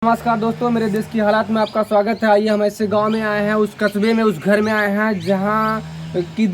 नमस्कार दोस्तों, मेरे देश की हालात में आपका स्वागत है। आइए हम ऐसे गांव में आए हैं, उस कस्बे में, उस घर में आए हैं जहां की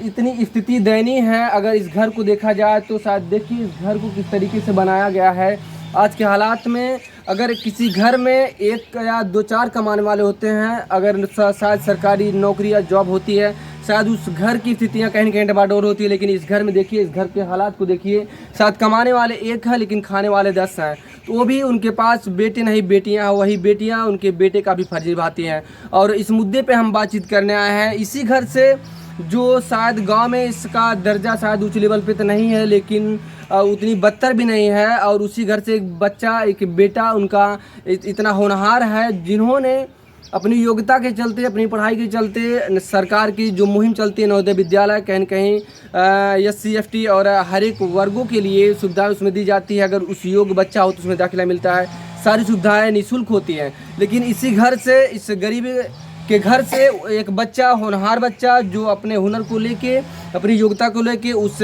इतनी स्थिति दयनीय है। अगर इस घर को देखा जाए तो शायद देखिए इस घर को किस तरीके से बनाया गया है। आज के हालात में अगर किसी घर में एक या दो चार कमाने वाले होते हैं, अगर शायद सरकारी नौकरी या जॉब होती है, शायद उस घर की स्थितियाँ कहीं न कहीं डबाडोल होती है। लेकिन इस घर में देखिए, इस घर के हालात को देखिए, शायद कमाने वाले एक हैं लेकिन खाने वाले 10 हैं। तो वो भी उनके पास बेटे नहीं बेटियां, वही बेटियां उनके बेटे का भी फर्ज निभाती हैं। और इस मुद्दे पे हम बातचीत करने आए हैं इसी घर से, जो शायद गांव में इसका दर्जा शायद उच्च लेवल पे तो नहीं है, लेकिन उतनी बदतर भी नहीं है। और उसी घर से एक बच्चा, एक बेटा उनका इतना होनहार है, जिन्होंने अपनी योग्यता के चलते, अपनी पढ़ाई के चलते, सरकार की जो मुहिम चलती है नवोदय विद्यालय, कहीं न कहीं SC ST और हर एक वर्गों के लिए सुविधाएं उसमें दी जाती है। अगर उस योग्य बच्चा हो तो उसमें दाखिला मिलता है, सारी सुविधाएं निःशुल्क होती हैं। लेकिन इसी घर से, इस गरीब के घर से एक बच्चा, होनहार बच्चा, जो अपने हुनर को लेके, अपनी योग्यता को लेके उस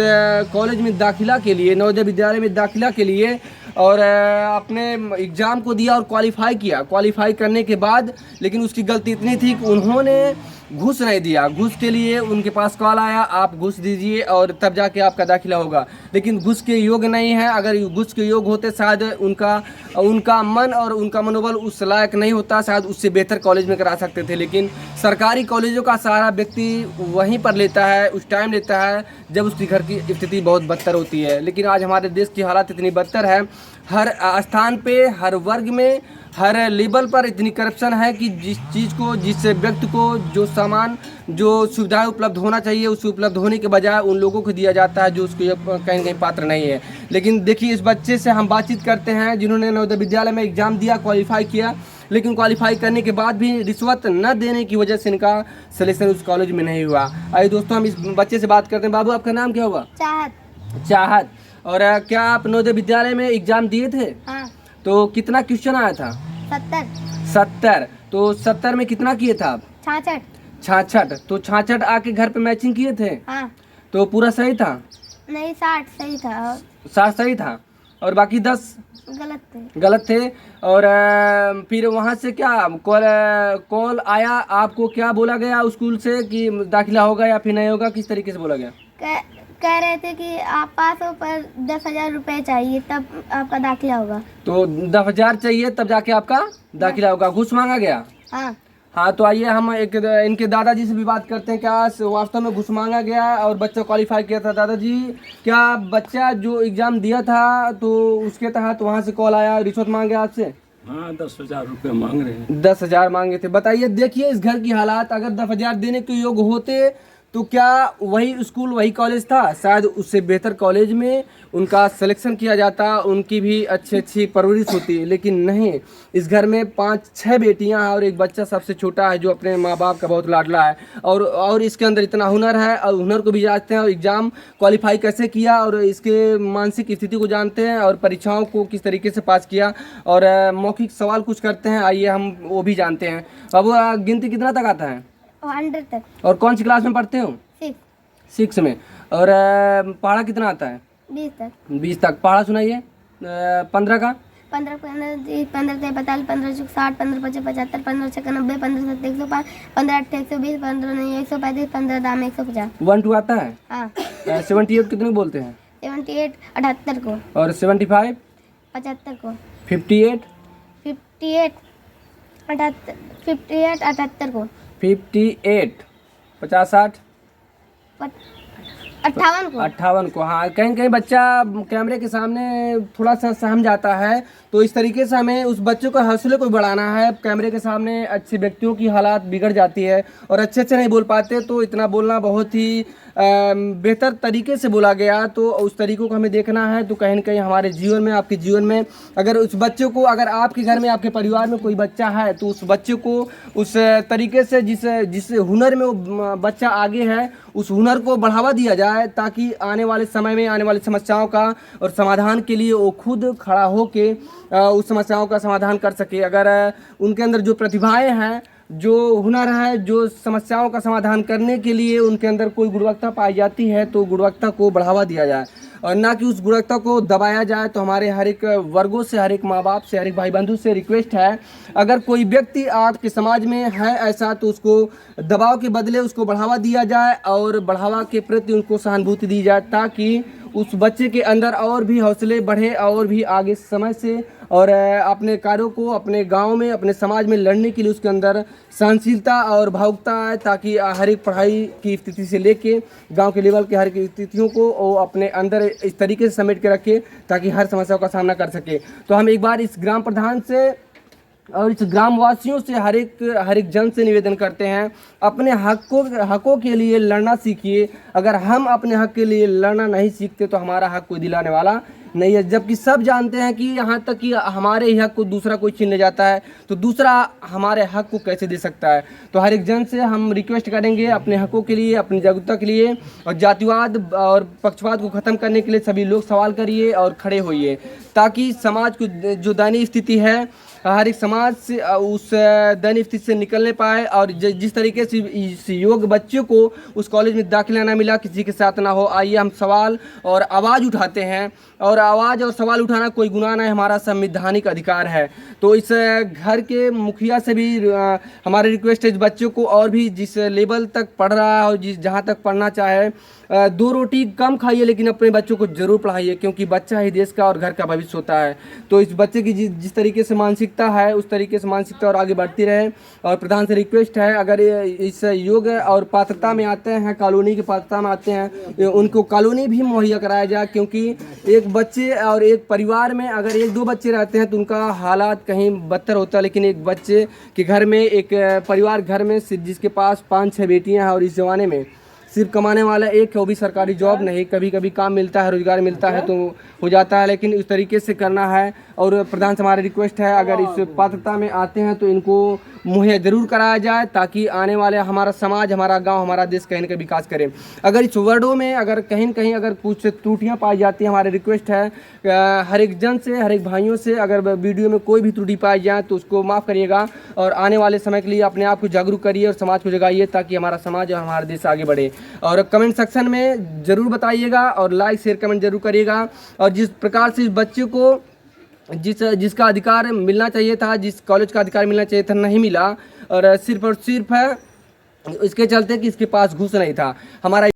कॉलेज में दाखिला के लिए, नवोदय विद्यालय में दाखिला के लिए और अपने एग्ज़ाम को दिया और क्वालिफाई किया। क्वालिफाई करने के बाद लेकिन उसकी गलती इतनी थी कि उन्होंने घूस नहीं दिया। घूस के लिए उनके पास कॉल आया, आप घूस दीजिए और तब जाके आपका दाखिला होगा। लेकिन घूस के योग्य नहीं है। अगर घूस के योग्य होते शायद उनका मन और उनका मनोबल उस लायक नहीं होता, शायद उससे बेहतर कॉलेज में करा सकते थे। लेकिन सरकारी कॉलेजों का सहारा व्यक्ति वहीं पर लेता है, उस टाइम लेता है जब उसकी घर की स्थिति बहुत बदतर होती है। लेकिन आज हमारे देश की हालात इतनी बदतर है, हर स्थान पे, हर वर्ग में, हर लेवल पर इतनी करप्शन है कि जिस चीज़ को, जिस व्यक्ति को जो सामान, जो सुविधाएं उपलब्ध होना चाहिए, उस उपलब्ध होने के बजाय उन लोगों को दिया जाता है जो उसके कहीं न कहीं पात्र नहीं है। लेकिन देखिए, इस बच्चे से हम बातचीत करते हैं जिन्होंने नवोदय विद्यालय में एग्ज़ाम दिया, क्वालिफाई किया, लेकिन क्वालिफाई करने के बाद भी रिश्वत न देने की वजह से इनका सिलेक्शन उस कॉलेज में नहीं हुआ। आइए दोस्तों, हम इस बच्चे से बात करते हैं। बाबू, आपका नाम क्या हुआ? चाहत। चाहत। और क्या आप नवोदय विद्यालय में एग्ज़ाम दिए थे? हाँ। तो कितना क्वेश्चन आया था? 70। तो 70 में कितना किए था आप? 66। तो 66 आके घर पे मैचिंग किए थे? हाँ। तो पूरा सही था? नहीं, 60 सही था। 60 सही था और बाकी 10 गलत थे। और फिर वहाँ से क्या कॉल आया आपको? क्या बोला गया स्कूल से कि दाखिला होगा या फिर नहीं होगा? किस तरीके से बोला गया? कह रहे थे कि आप पास हो पर 10,000 रुपये चाहिए तब आपका दाखिला होगा। तो 10,000 चाहिए तब जाके आपका दाखिला होगा। घूस मांगा गया? हाँ। तो आइए हम इनके दादाजी से भी बात करते हैं। क्या वास्तव में घूस मांगा गया और बच्चा क्वालिफाई किया था? दादाजी, क्या बच्चा जो एग्जाम दिया था तो उसके तहत वहाँ से कॉल आया, रिश्वत मांगे आपसे? हाँ, 10,000 रुपये मांग रहे हैं। 10,000 मांगे थे। बताइए, देखिए इस घर की हालात, अगर 10,000 देने के योग्य होते तो क्या वही स्कूल, वही कॉलेज था, शायद उससे बेहतर कॉलेज में उनका सिलेक्शन किया जाता, उनकी भी अच्छी परवरिश होती। लेकिन नहीं, इस घर में 5-6 बेटियां हैं और एक बच्चा सबसे छोटा है जो अपने माँ बाप का बहुत लाडला है। और इसके अंदर इतना हुनर है और हुनर को भी जानते हैं और एग्ज़ाम क्वालिफाई कैसे किया और इसके मानसिक स्थिति को जानते हैं और परीक्षाओं को किस तरीके से पास किया और मौखिक सवाल कुछ करते हैं। आइए हम वो भी जानते हैं। बाबू, गिनती कितना तक आता है? 100 तक। और कौन सी क्लास में पढ़ते हो? 6 में। और पढ़ा कितना आता है? 20 तक। पढ़ा सुनाइए। 15 का? 15 15 15 45 15 60 15 55 75 15 96 90 15 7 105 15 8 120 15 9 135 15 दाम 150। 1 2 आता है? हाँ। 78 कितने को बोलते हैं? 78 78 को। और 75? 75 को। 58? 58 78 को। 58 50 60 58 को। 58 को। हाँ, कहीं कहीं बच्चा कैमरे के सामने थोड़ा सा सहम जाता है, तो इस तरीके से हमें उस बच्चों के हौसले को बढ़ाना है। कैमरे के सामने अच्छे व्यक्तियों की हालात बिगड़ जाती है और अच्छे से नहीं बोल पाते, तो इतना बोलना बहुत ही बेहतर तरीके से बोला गया। तो उस तरीक़ों को हमें देखना है। तो कहीं न कहीं हमारे जीवन में, आपके जीवन में, अगर उस बच्चे को, अगर आपके घर में, आपके परिवार में कोई बच्चा है तो उस बच्चे को उस तरीके से, जिस हुनर में वो बच्चा आगे है, उस हुनर को बढ़ावा दिया जाए ताकि आने वाले समय में आने वाली समस्याओं का और समाधान के लिए वो खुद खड़ा हो के उस समस्याओं का समाधान कर सके। अगर उनके अंदर जो प्रतिभाएं हैं, जो हुनर है, जो समस्याओं का समाधान करने के लिए उनके अंदर कोई गुणवत्ता पाई जाती है तो गुणवत्ता को बढ़ावा दिया जाए और ना कि उस गुणवत्ता को दबाया जाए। तो हमारे हर एक वर्गों से, हर एक माँ बाप से, हर एक भाई बंधु से रिक्वेस्ट है, अगर कोई व्यक्ति आपके समाज में है ऐसा तो उसको दबाव के बदले उसको बढ़ावा दिया जाए और बढ़ावा के प्रति उनको सहानुभूति दी जाए, ताकि उस बच्चे के अंदर और भी हौसले बढ़े और भी आगे समय से और अपने कार्यों को अपने गांव में, अपने समाज में लड़ने के लिए उसके अंदर सहनशीलता और भावुकता आए, ताकि हर एक पढ़ाई की स्थिति से लेके गांव के लेवल के हर एक स्थितियों को वो अपने अंदर इस तरीके से समेट के रखे ताकि हर समस्याओं का सामना कर सके। तो हम एक बार इस ग्राम प्रधान से और इस ग्रामवासियों से, हर एक जन से निवेदन करते हैं, अपने हकों के लिए लड़ना सीखिए। अगर हम अपने हक के लिए लड़ना नहीं सीखते तो हमारा हक कोई दिलाने वाला नहीं है, जबकि सब जानते हैं कि यहाँ तक कि हमारे ही हक को दूसरा कोई छीन ले जाता है तो दूसरा हमारे हक को कैसे दे सकता है। तो हर एक जन से हम रिक्वेस्ट करेंगे अपने हकों के लिए, अपनी जागरूकता के लिए और जातिवाद और पक्षपात को ख़त्म करने के लिए सभी लोग सवाल करिए और खड़े होइए, ताकि समाज को जो दयनीय स्थिति है, हर एक समाज से उस दयनीय स्थिति से निकलने पाए और जिस तरीके से इस योग्य बच्चों को उस कॉलेज में दाखिला ना मिला, किसी के साथ ना हो। आइए हम सवाल और आवाज़ उठाते हैं, और आवाज़ और सवाल उठाना कोई गुनाह नहीं, हमारा संवैधानिक अधिकार है। तो इस घर के मुखिया से भी हमारी रिक्वेस्ट है, इस बच्चों को और भी जिस लेवल तक पढ़ रहा है और जहाँ तक पढ़ना चाहे, 2 रोटी कम खाइए लेकिन अपने बच्चों को ज़रूर पढ़ाइए, क्योंकि बच्चा ही देश का और घर का भविष्य होता है। तो इस बच्चे की जिस तरीके से मानसिकता है उस तरीके से मानसिकता और आगे बढ़ती रहे। और प्रधान से रिक्वेस्ट है, अगर इस योग्य और पात्रता में आते हैं, कॉलोनी की पात्रता में आते हैं, उनको कॉलोनी भी मुहैया कराया जाए, क्योंकि एक बच्चे और एक परिवार में अगर 1-2 बच्चे रहते हैं तो उनका हालात कहीं बदतर होता है, लेकिन एक बच्चे के घर में, एक परिवार घर में जिसके पास 5-6 बेटियां हैं और इस ज़माने में सिर्फ कमाने वाला एक है, वो भी सरकारी जॉब नहीं, कभी कभी काम मिलता है, रोजगार मिलता है तो हो जाता है, लेकिन इस तरीके से करना है। और प्रधान से हमारी रिक्वेस्ट है, अगर इस पात्रता में आते हैं तो इनको मुहैया जरूर कराया जाए, ताकि आने वाले हमारा समाज, हमारा गांव, हमारा देश कहीं न कहीं विकास करे। अगर इस वर्डों में अगर कहीं न कहीं अगर कुछ त्रुटियां पाई जाती हैं, हमारी रिक्वेस्ट है हर एक जन से, हर एक भाइयों से, अगर वीडियो में कोई भी त्रुटि पाई जाए तो उसको माफ़ करिएगा और आने वाले समय के लिए अपने आप को जागरूक करिए और समाज को जगाइए, ताकि हमारा समाज और हमारा देश आगे बढ़े। और कमेंट सेक्शन में ज़रूर बताइएगा और लाइक शेयर कमेंट जरूर करिएगा। और जिस प्रकार से इस बच्चे को जिसका अधिकार मिलना चाहिए था, जिस कॉलेज का अधिकार मिलना चाहिए था, नहीं मिला, और सिर्फ है इसके चलते कि इसके पास घूस नहीं था। हमारा